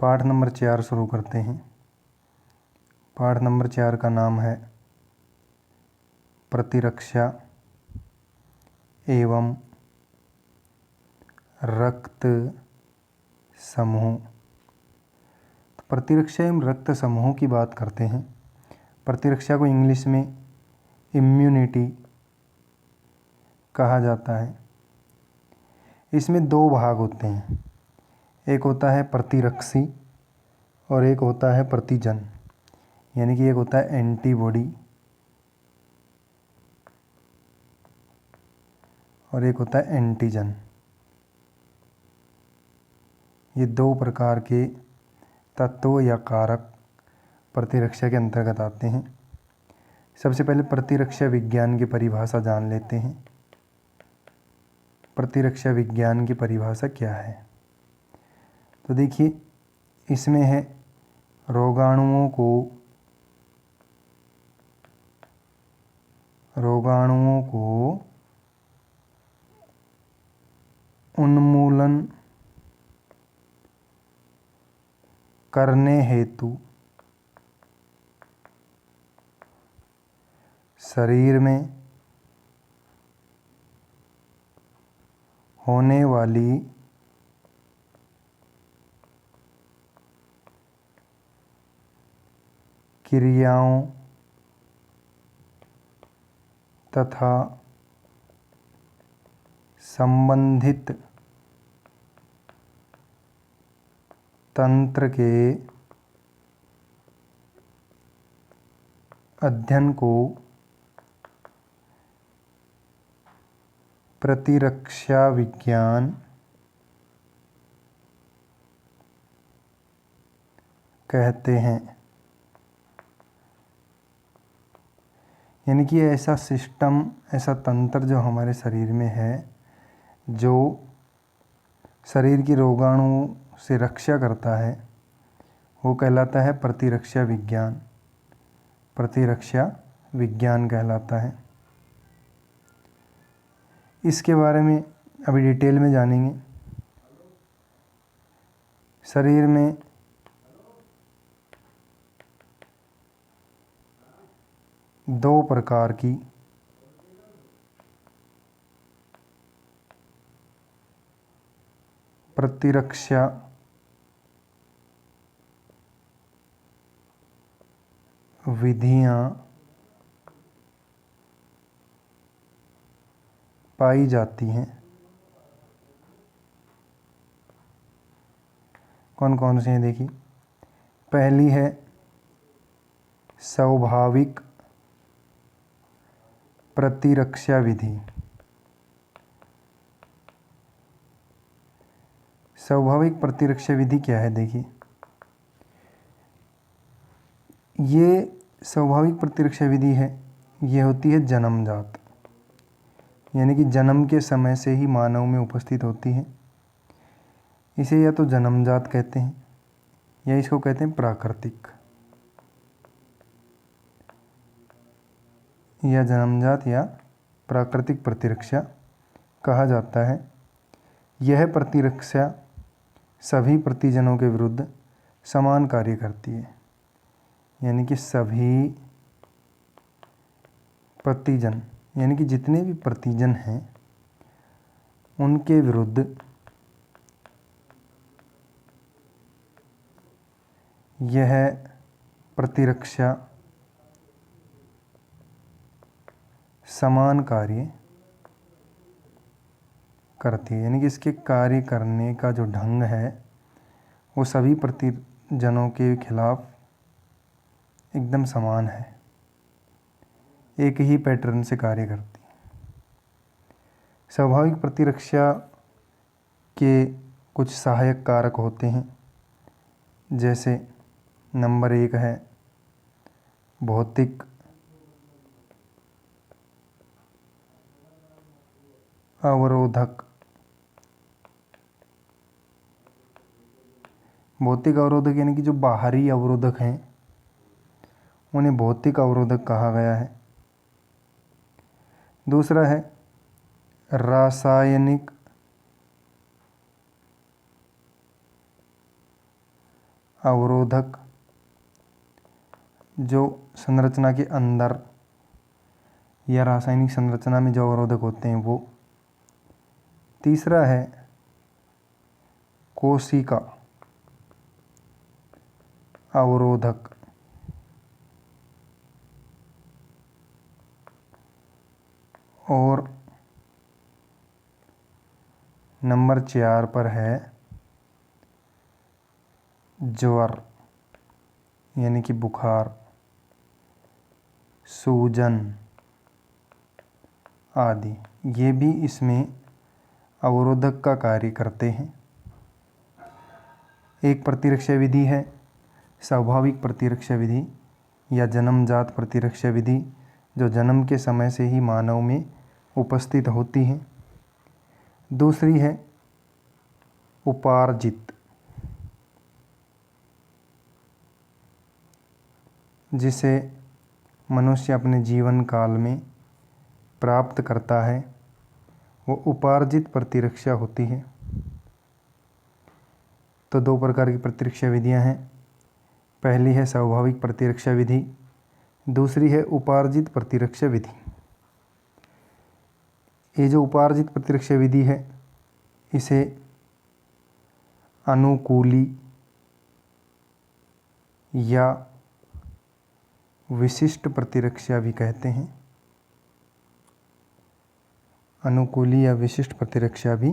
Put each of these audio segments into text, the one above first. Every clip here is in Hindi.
पाठ नंबर 4 शुरू करते हैं। पाठ नंबर 4 का नाम है प्रतिरक्षा एवं रक्त समूह। तो प्रतिरक्षा एवं रक्त समूहों की बात करते हैं। प्रतिरक्षा को इंग्लिश में इम्यूनिटी कहा जाता है। इसमें दो भाग होते हैं, एक होता है प्रतिरक्षी और एक होता है प्रतिजन, यानी कि एक होता है एंटीबॉडी और एक होता है एंटीजन। ये दो प्रकार के तत्व या कारक प्रतिरक्षा के अंतर्गत आते हैं। सबसे पहले प्रतिरक्षा विज्ञान की परिभाषा जान लेते हैं। प्रतिरक्षा विज्ञान की परिभाषा क्या है? तो देखिए, इसमें है रोगाणुओं को उन्मूलन करने हेतु शरीर में होने वाली क्रियाओं तथा संबंधित तंत्र के अध्ययन को प्रतिरक्षा विज्ञान कहते हैं। यानी कि ऐसा सिस्टम, ऐसा तंत्र जो हमारे शरीर में है, जो शरीर की रोगाणुओं से रक्षा करता है, वो कहलाता है प्रतिरक्षा विज्ञान। प्रतिरक्षा विज्ञान कहलाता है। इसके बारे में अभी डिटेल में जानेंगे। शरीर में दो प्रकार की प्रतिरक्षा विधियां पाई जाती हैं। कौन कौन सी हैं? देखिए, पहली है स्वाभाविक प्रतिरक्षा विधि। स्वाभाविक प्रतिरक्षा विधि क्या है? देखिए, ये स्वाभाविक प्रतिरक्षा विधि है, ये होती है जन्मजात, यानी कि जन्म के समय से ही मानव में उपस्थित होती है। इसे या तो जन्मजात कहते हैं या इसको कहते हैं प्राकृतिक। या जन्मजात या प्राकृतिक प्रतिरक्षा कहा जाता है। यह प्रतिरक्षा सभी प्रतिजनों के विरुद्ध समान कार्य करती है, यानी कि सभी प्रतिजन, यानी कि जितने भी प्रतिजन हैं उनके विरुद्ध यह प्रतिरक्षा समान कार्य करती है। यानी कि इसके कार्य करने का जो ढंग है वो सभी प्रतिजनों के खिलाफ एकदम समान है, एक ही पैटर्न से कार्य करती है। स्वाभाविक प्रतिरक्षा के कुछ सहायक कारक होते हैं, जैसे नंबर 1 है भौतिक अवरोधक। भौतिक अवरोधक यानी कि जो बाहरी अवरोधक हैं उन्हें भौतिक अवरोधक कहा गया है। दूसरा है रासायनिक अवरोधक जो संरचना के अंदर या रासायनिक संरचना में जो अवरोधक होते हैं वो। तीसरा है कोशिका अवरोधक। और नंबर 4 पर है ज्वर यानी कि बुखार, सूजन आदि, ये भी इसमें अवरोधक का कार्य करते हैं। एक प्रतिरक्षा विधि है स्वाभाविक प्रतिरक्षा विधि या जन्मजात प्रतिरक्षा विधि, जो जन्म के समय से ही मानव में उपस्थित होती है। दूसरी है उपार्जित, जिसे मनुष्य अपने जीवन काल में प्राप्त करता है, वो उपार्जित प्रतिरक्षा होती है। तो 2 प्रकार की प्रतिरक्षा विधियां हैं। पहली है स्वाभाविक प्रतिरक्षा विधि, दूसरी है उपार्जित प्रतिरक्षा विधि। ये जो उपार्जित प्रतिरक्षा विधि है इसे अनुकूली या विशिष्ट प्रतिरक्षा भी कहते हैं। अनुकूली या विशिष्ट प्रतिरक्षा भी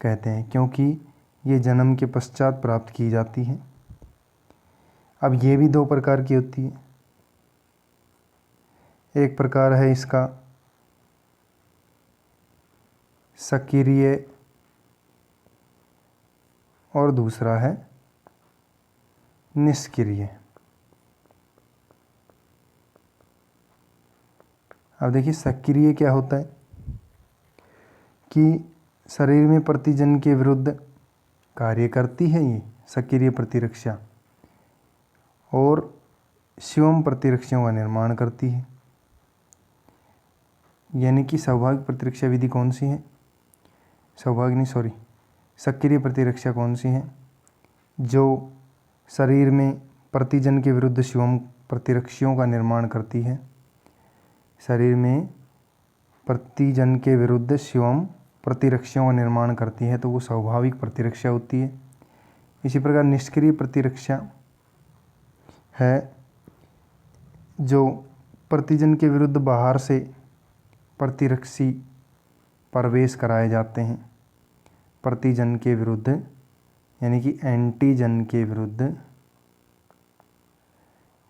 कहते हैं क्योंकि ये जन्म के पश्चात प्राप्त की जाती है। अब ये भी 2 प्रकार की होती है। एक प्रकार है इसका सक्रिय और दूसरा है निष्क्रिय। अब देखिए सक्रिय क्या होता है कि शरीर में प्रतिजन के विरुद्ध कार्य करती है ये सक्रिय प्रतिरक्षा, और स्वयं प्रतिरक्षाओं का निर्माण करती है। यानी कि स्वाभाविक प्रतिरक्षा विधि कौन सी है, सक्रिय प्रतिरक्षा कौन सी है, जो शरीर में प्रतिजन के विरुद्ध स्वयं प्रतिरक्षाओं का निर्माण करती है। शरीर में प्रतिजन के विरुद्ध स्वयं प्रतिरक्षाओं का निर्माण करती है, तो वो स्वाभाविक प्रतिरक्षा होती है। इसी प्रकार निष्क्रिय प्रतिरक्षा है जो प्रतिजन के विरुद्ध बाहर से प्रतिरक्षी प्रवेश कराए जाते हैं। प्रतिजन के विरुद्ध यानी कि एंटीजन के विरुद्ध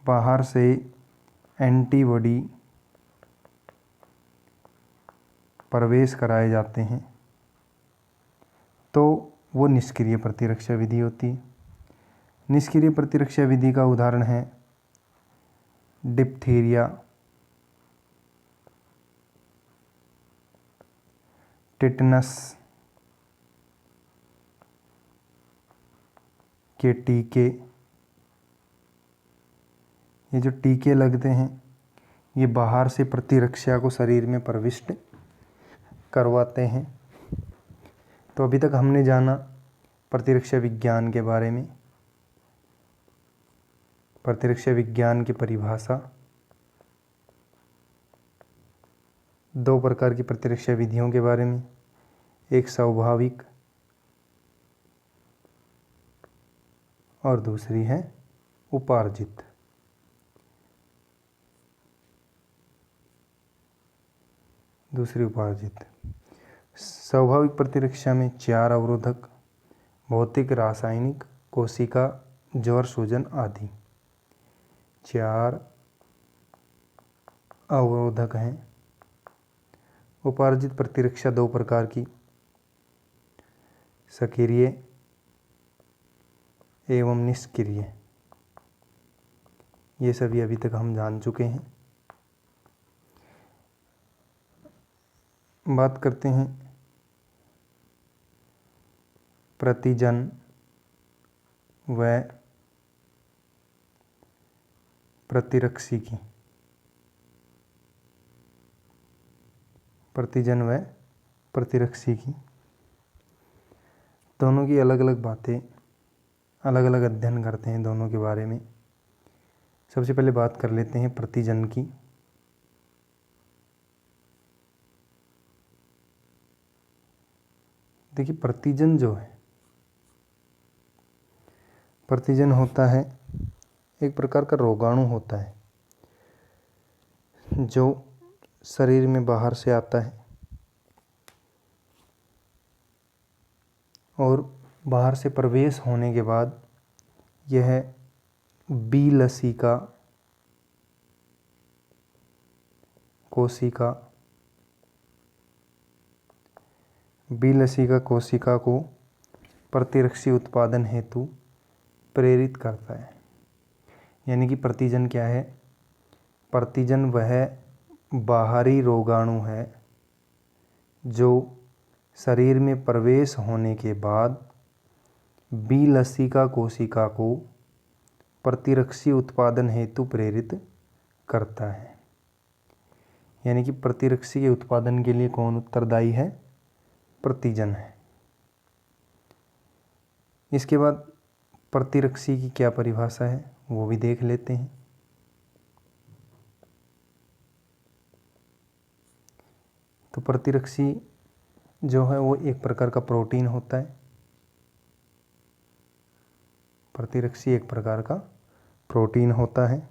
बाहर से एंटीबॉडी प्रवेश कराए जाते हैं, तो वो निष्क्रिय प्रतिरक्षा विधि होती है। निष्क्रिय प्रतिरक्षा विधि का उदाहरण है डिप्थीरिया, टिटनस के टीके। ये जो टीके लगते हैं ये बाहर से प्रतिरक्षा को शरीर में प्रविष्ट करवाते हैं। तो अभी तक हमने जाना प्रतिरक्षा विज्ञान के बारे में, प्रतिरक्षा विज्ञान की परिभाषा, 2 प्रकार की प्रतिरक्षा विधियों के बारे में, एक स्वाभाविक और दूसरी है उपार्जित। स्वाभाविक प्रतिरक्षा में 4 अवरोधक भौतिक, रासायनिक, कोशिका, ज्वर, सूजन आदि 4 अवरोधक हैं। उपार्जित प्रतिरक्षा 2 प्रकार की, सक्रिय एवं निष्क्रिय। ये सभी अभी तक हम जान चुके हैं। बात करते हैं प्रतिजन व प्रतिरक्षी की। प्रतिजन व प्रतिरक्षी की दोनों की अलग अलग बातें अलग अलग अध्ययन करते हैं दोनों के बारे में। सबसे पहले बात कर लेते हैं प्रतिजन की। देखिए प्रतिजन जो है, प्रतिजन होता है एक प्रकार का रोगाणु होता है जो शरीर में बाहर से आता है और बाहर से प्रवेश होने के बाद यह बी लसिका कोशिका को प्रतिरक्षी उत्पादन हेतु प्रेरित करता है। यानी कि प्रतिजन क्या है? प्रतिजन वह बाहरी रोगाणु है जो शरीर में प्रवेश होने के बाद बी लसिका कोशिका को प्रतिरक्षी उत्पादन हेतु प्रेरित करता है। यानी कि प्रतिरक्षी के उत्पादन के लिए कौन उत्तरदायी है? प्रतिजन है। इसके बाद प्रतिरक्षी की क्या परिभाषा है वो भी देख लेते हैं। तो प्रतिरक्षी जो है वो एक प्रकार का प्रोटीन होता है। प्रतिरक्षी एक प्रकार का प्रोटीन होता है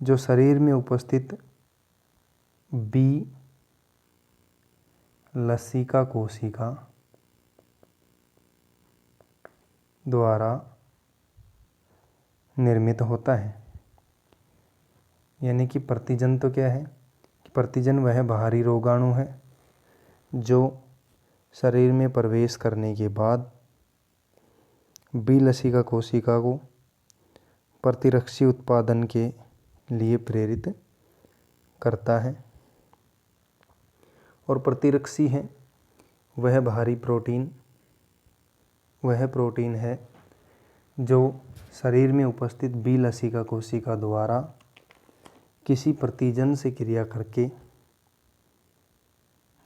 जो शरीर में उपस्थित बी लसिका कोशिका द्वारा निर्मित होता है। यानी कि प्रतिजन तो क्या है कि प्रतिजन वह बाहरी रोगाणु है जो शरीर में प्रवेश करने के बाद बी लसिका कोशिका को प्रतिरक्षी उत्पादन के लिए प्रेरित करता है। और प्रतिरक्षी है वह बाहरी प्रोटीन, वह प्रोटीन है जो शरीर में उपस्थित बी लसिका कोशिका द्वारा किसी प्रतिजन से क्रिया करके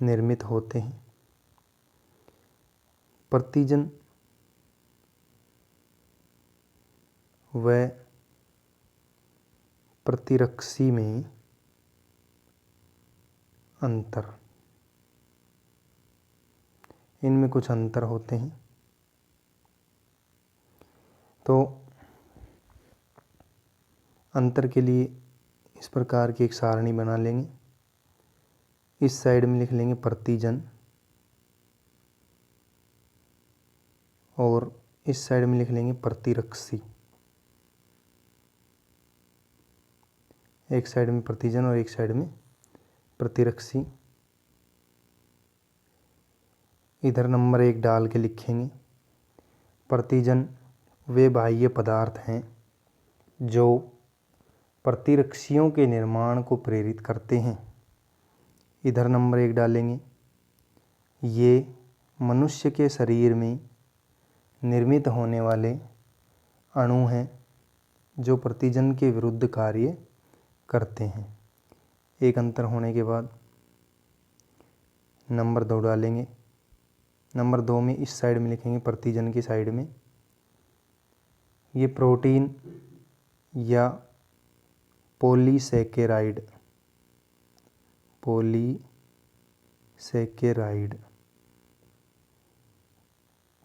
निर्मित होते हैं। प्रतिजन व प्रतिरक्षी में अंतर, इनमें कुछ अंतर होते हैं। तो अंतर के लिए इस प्रकार की एक सारणी बना लेंगे। इस साइड में लिख लेंगे प्रतिजन और इस साइड में लिख लेंगे प्रतिरक्षी। एक साइड में प्रतिजन और एक साइड में प्रतिरक्षी। इधर नंबर 1 डाल के लिखेंगे प्रतिजन वे बाह्य पदार्थ हैं जो प्रतिरक्षियों के निर्माण को प्रेरित करते हैं। इधर नंबर 1 डालेंगे ये मनुष्य के शरीर में निर्मित होने वाले अणु हैं जो प्रतिजन के विरुद्ध कार्य करते हैं। एक अंतर होने के बाद नंबर 2 डालेंगे। नंबर 2 में इस साइड में लिखेंगे प्रतिजन की साइड में ये प्रोटीन या पॉलीसैकेराइड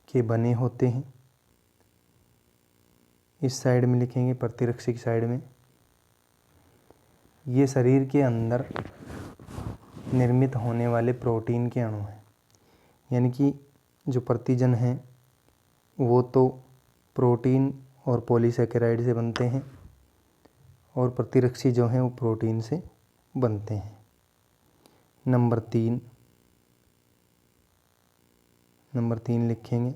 के बने होते हैं। इस साइड में लिखेंगे प्रतिरक्षी की साइड में ये शरीर के अंदर निर्मित होने वाले प्रोटीन के अणु हैं। यानी कि जो प्रतिजन हैं वो तो प्रोटीन और पॉलीसैकेराइड से बनते हैं और प्रतिरक्षी जो हैं वो प्रोटीन से बनते हैं। नंबर 3 लिखेंगे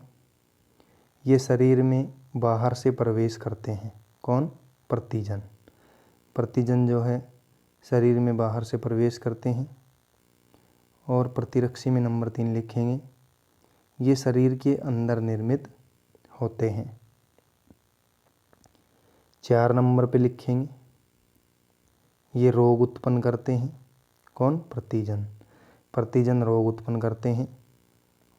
ये शरीर में बाहर से प्रवेश करते हैं। कौन? प्रतिजन। प्रतिजन जो है शरीर में बाहर से प्रवेश करते हैं। और प्रतिरक्षी में नंबर 3 लिखेंगे ये शरीर के अंदर निर्मित होते हैं। 4 नंबर पे लिखेंगे ये रोग उत्पन्न करते हैं। कौन? प्रतिजन। प्रतिजन रोग उत्पन्न करते हैं।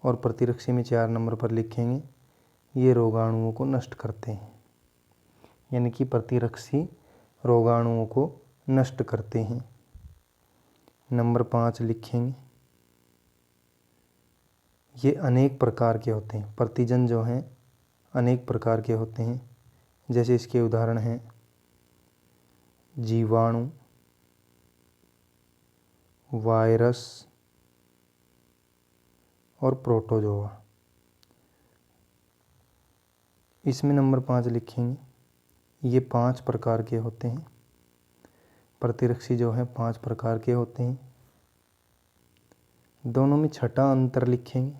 और प्रतिरक्षी में 4 नंबर पर लिखेंगे ये रोगाणुओं को नष्ट करते हैं, यानी कि प्रतिरक्षी रोगाणुओं को नष्ट करते हैं। नंबर 5 लिखेंगे, ये अनेक प्रकार के होते हैं। प्रतिजन जो हैं अनेक प्रकार के होते हैं, जैसे इसके उदाहरण हैं जीवाणु, वायरस और प्रोटोजोआ। इसमें नंबर 5 लिखेंगे, ये 5 प्रकार के होते हैं। प्रतिरक्षी जो हैं 5 प्रकार के होते हैं। दोनों में छठा अंतर लिखेंगे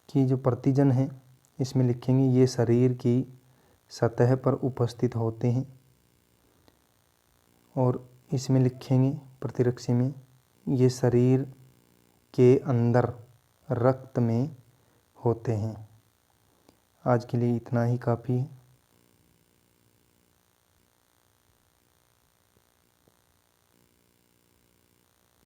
कि जो प्रतिजन हैं इसमें लिखेंगे ये शरीर की सतह पर उपस्थित होते हैं, और इसमें लिखेंगे प्रतिरक्षी में ये शरीर के अंदर रक्त में होते हैं। आज के लिए इतना ही काफ़ी है।